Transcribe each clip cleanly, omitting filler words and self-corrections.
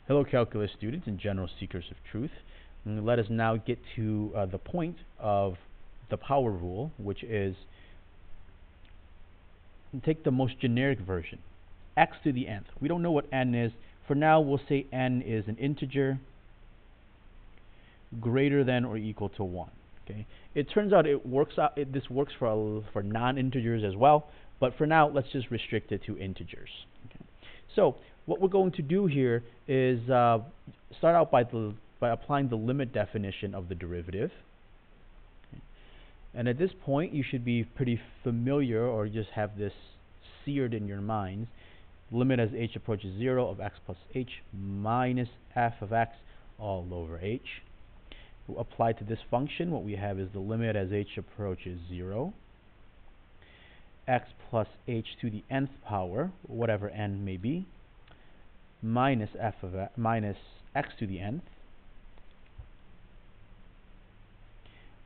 Hello, calculus students and general seekers of truth. Let us now get to the point of the power rule, which is take the most generic version, x to the nth. We don't know what n is. For now, we'll say n is an integer greater than or equal to 1. Okay. It turns out this works for non-integers as well, but for now, let's just restrict it to integers. Okay. So what we're going to do here is start out by applying the limit definition of the derivative. Okay. And at this point, you should be pretty familiar, or just have this seared in your minds. Limit as h approaches 0 of x plus h minus f of x all over h. Applied to this function, what we have is the limit as h approaches 0, x plus h to the nth power, whatever n may be, minus minus x to the nth,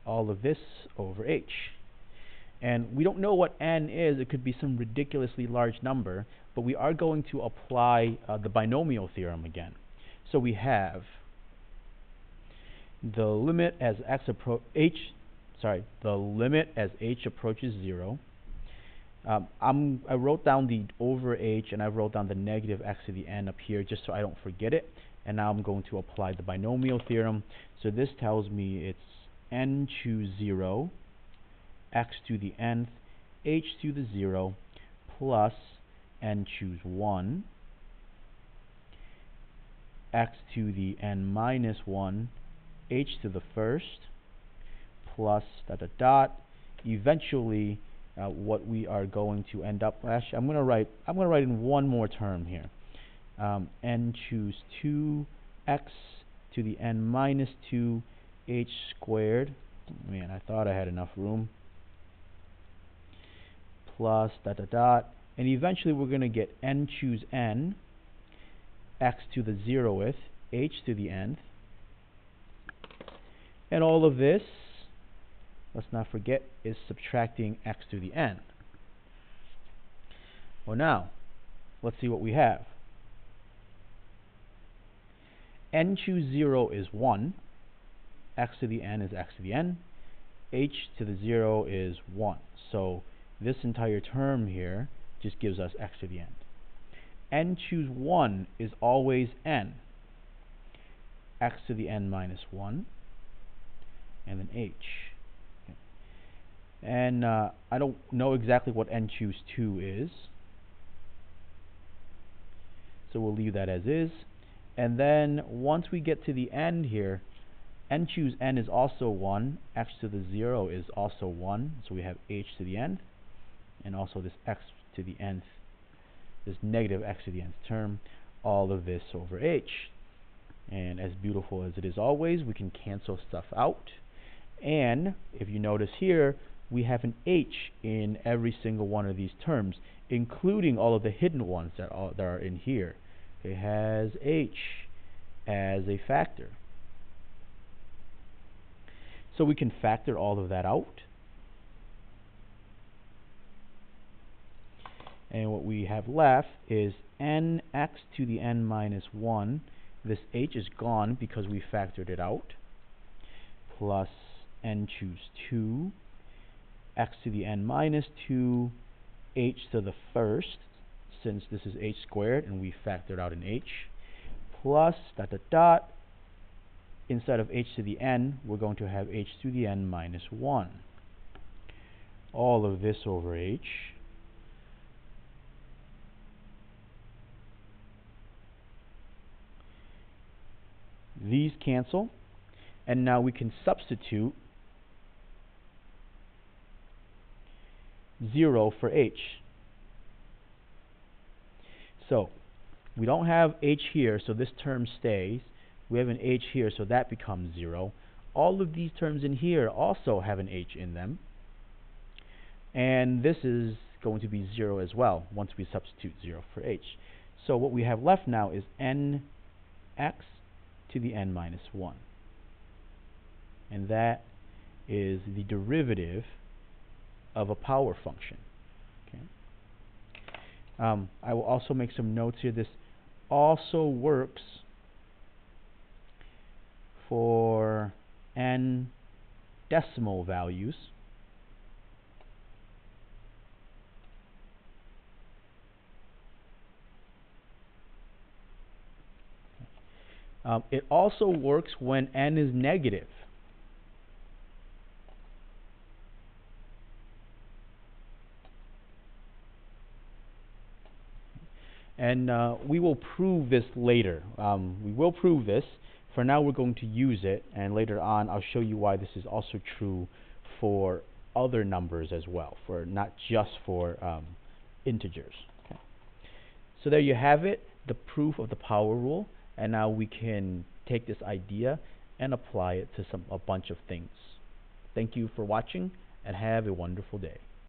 all of this over h. And we don't know what n is. It could be some ridiculously large number, but we are going to apply the binomial theorem again. So we have the limit as the limit as h approaches 0. I wrote down the over h, and I wrote down the negative x to the n up here just so I don't forget it. And now I'm going to apply the binomial theorem. So this tells me it's n choose 0, x to the nth, h to the 0, plus n choose 1, x to the n minus 1, h to the first, plus dot dot dot. Eventually, what we are going to end up. Actually, I'm going to write in one more term here. N choose 2, x to the n minus 2, h squared. Man, I thought I had enough room. Plus dot dot dot. And eventually, we're going to get n choose n, x to the 0th, h to the nth. And all of this, let's not forget, is subtracting x to the n. Well, now, let's see what we have. N choose 0 is 1. X to the n is x to the n. H to the 0 is 1. So this entire term here just gives us x to the n. N choose 1 is always n. X to the n minus 1. And then h. Okay. And I don't know exactly what n choose 2 is, so we'll leave that as is. And then once we get to the end here, n choose n is also 1, x to the 0 is also 1, so we have h to the nth, and also this x to the nth, this negative x to the nth term, all of this over h. And as beautiful as it is always, we can cancel stuff out. And if you notice here, we have an h in every single one of these terms, including all of the hidden ones that are in here. It has h as a factor. So we can factor all of that out. And what we have left is nx to the n minus 1. This h is gone because we factored it out. Plus n choose 2, x to the n minus 2, h to the first, since this is h squared and we factored out an h, plus dot dot dot. Instead of h to the n, we're going to have h to the n minus 1. All of this over h. These cancel, and now we can substitute 0 for h. So we don't have h here, so this term stays. We have an h here, so that becomes 0. All of these terms in here also have an h in them. And this is going to be 0 as well once we substitute 0 for h. So what we have left now is nx to the n minus 1. And that is the derivative of a power function. Okay. I will also make some notes here. This also works for n decimal values, it also works when n is negative. And we will prove this later. We will prove this. For now, we're going to use it, and later on, I'll show you why this is also true for other numbers as well, for not just for integers. Okay. So there you have it, the proof of the power rule, and now we can take this idea and apply it to a bunch of things. Thank you for watching, and have a wonderful day.